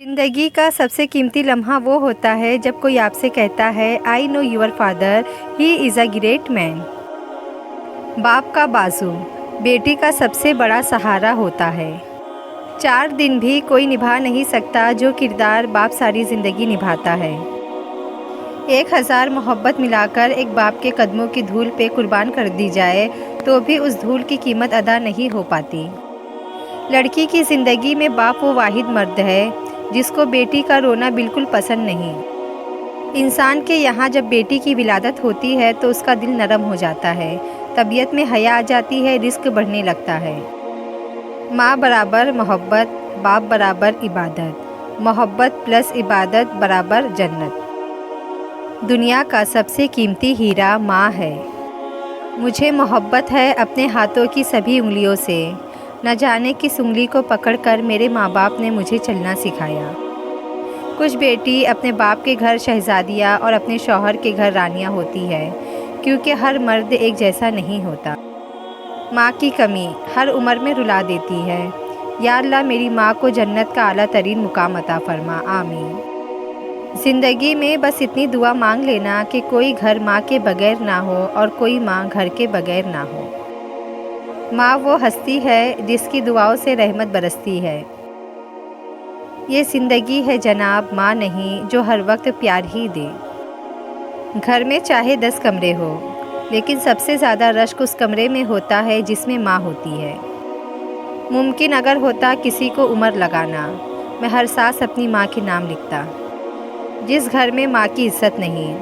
زندگی کا سب سے قیمتی لمحہ وہ ہوتا ہے جب کوئی آپ سے کہتا ہے I know your father he is a great man. باپ کا بازو بیٹی کا سب سے بڑا سہارا ہوتا ہے۔ 4 دن بھی کوئی نبھا نہیں سکتا جو کردار باپ ساری زندگی نبھاتا ہے۔ 1000 محبت ملا کر ایک باپ کے قدموں کی دھول پہ قربان کر دی جائے تو بھی اس دھول کی قیمت ادا نہیں ہو پاتی۔ لڑکی کی زندگی میں باپ وہ واحد مرد ہے جس کو بیٹی کا رونا بالکل پسند نہیں۔ انسان کے یہاں جب بیٹی کی ولادت ہوتی ہے تو اس کا دل نرم ہو جاتا ہے، طبیعت میں حیا آ جاتی ہے، رزق بڑھنے لگتا ہے۔ ماں برابر محبت، باپ برابر عبادت، محبت پلس عبادت برابر جنت۔ دنیا کا سب سے قیمتی ہیرا ماں ہے۔ مجھے محبت ہے اپنے ہاتھوں کی سبھی انگلیوں سے، نہ جانے کس انگلی کو پکڑ کر میرے ماں باپ نے مجھے چلنا سکھایا۔ کچھ بیٹی اپنے باپ کے گھر شہزادیاں اور اپنے شوہر کے گھر رانیاں ہوتی ہے، کیونکہ ہر مرد ایک جیسا نہیں ہوتا۔ ماں کی کمی ہر عمر میں رلا دیتی ہے۔ یا اللہ میری ماں کو جنت کا اعلیٰ ترین مقام عطا فرما، آمین۔ زندگی میں بس اتنی دعا مانگ لینا کہ کوئی گھر ماں کے بغیر نہ ہو اور کوئی ماں گھر کے بغیر نہ ہو۔ ماں وہ ہستی ہے جس کی دعاؤں سے رحمت برستی ہے۔ یہ زندگی ہے جناب ماں نہیں جو ہر وقت پیار ہی دے۔ گھر میں چاہے 10 کمرے ہو لیکن سب سے زیادہ رشک اس کمرے میں ہوتا ہے جس میں ماں ہوتی ہے۔ ممکن اگر ہوتا کسی کو عمر لگانا، میں ہر سانس اپنی ماں کے نام لکھتا۔ جس گھر میں ماں کی عزت نہیں،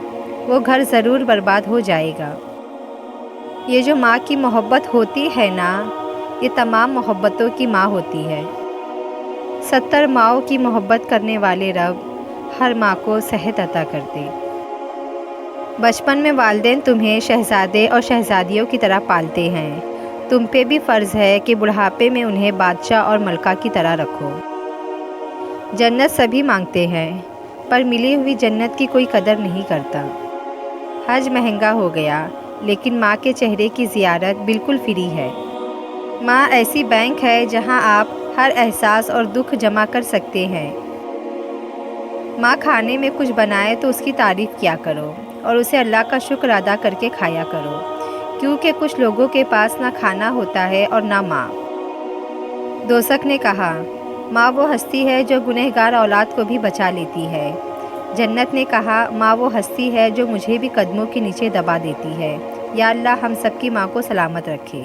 وہ گھر ضرور برباد ہو جائے گا۔ یہ جو ماں کی محبت ہوتی ہے نا، یہ تمام محبتوں کی ماں ہوتی ہے۔ 70 ماؤں کی محبت کرنے والے رب ہر ماں کو صحت عطا کرتے۔ بچپن میں والدین تمہیں شہزادے اور شہزادیوں کی طرح پالتے ہیں، تم پہ بھی فرض ہے کہ بڑھاپے میں انہیں بادشاہ اور ملکہ کی طرح رکھو۔ جنت سبھی مانگتے ہیں پر ملی ہوئی جنت کی کوئی قدر نہیں کرتا۔ حج مہنگا ہو گیا لیکن ماں کے چہرے کی زیارت بالکل فری ہے۔ ماں ایسی بینک ہے جہاں آپ ہر احساس اور دکھ جمع کر سکتے ہیں۔ ماں کھانے میں کچھ بنائے تو اس کی تعریف کیا کرو اور اسے اللہ کا شکر ادا کر کے کھایا کرو، کیونکہ کچھ لوگوں کے پاس نہ کھانا ہوتا ہے اور نہ ماں۔ دوزخ نے کہا ماں وہ ہستی ہے جو گنہگار اولاد کو بھی بچا لیتی ہے۔ جنت نے کہا ماں وہ ہستی ہے جو مجھے بھی قدموں کے نیچے دبا دیتی ہے۔ یا اللہ ہم سب کی ماں کو سلامت رکھے۔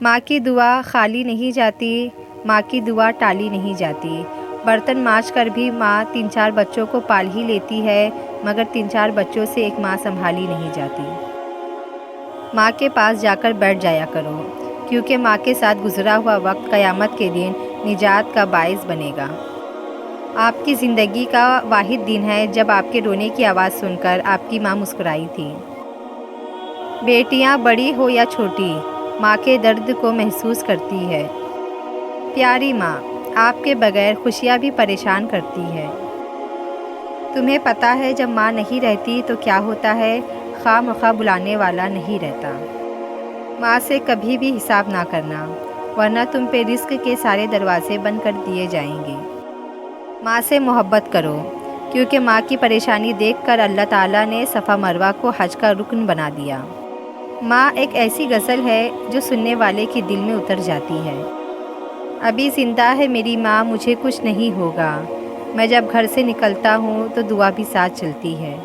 ماں کی دعا خالی نہیں جاتی، ماں کی دعا ٹالی نہیں جاتی۔ برتن مانج کر بھی ماں 3-4 بچوں کو پال ہی لیتی ہے، مگر 3-4 بچوں سے ایک ماں سنبھالی نہیں جاتی۔ ماں کے پاس جا کر بیٹھ جایا کرو، کیونکہ ماں کے ساتھ گزرا ہوا وقت قیامت کے دن نجات کا باعث بنے گا۔ آپ کی زندگی کا واحد دن ہے جب آپ کے رونے کی آواز سن کر آپ کی ماں مسکرائی تھی۔ بیٹیاں بڑی ہو یا چھوٹی، ماں کے درد کو محسوس کرتی ہے۔ پیاری ماں آپ کے بغیر خوشیاں بھی پریشان کرتی ہے۔ تمہیں پتہ ہے جب ماں نہیں رہتی تو کیا ہوتا ہے؟ خواہ مخواہ بلانے والا نہیں رہتا۔ ماں سے کبھی بھی حساب نہ کرنا، ورنہ تم پہ رزق کے سارے دروازے بند کر دیے جائیں گے۔ ماں سے محبت کرو، کیونکہ ماں کی پریشانی دیکھ کر اللہ تعالیٰ نے صفا مروہ کو حج کا رکن بنا دیا۔ ماں ایک ایسی غزل ہے جو سننے والے کے دل میں اتر جاتی ہے۔ ابھی زندہ ہے میری ماں مجھے کچھ نہیں ہوگا، میں جب گھر سے نکلتا ہوں تو دعا بھی ساتھ چلتی ہے۔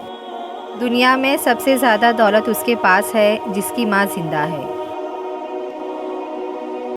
دنیا میں سب سے زیادہ دولت اس کے پاس ہے جس کی ماں زندہ ہے۔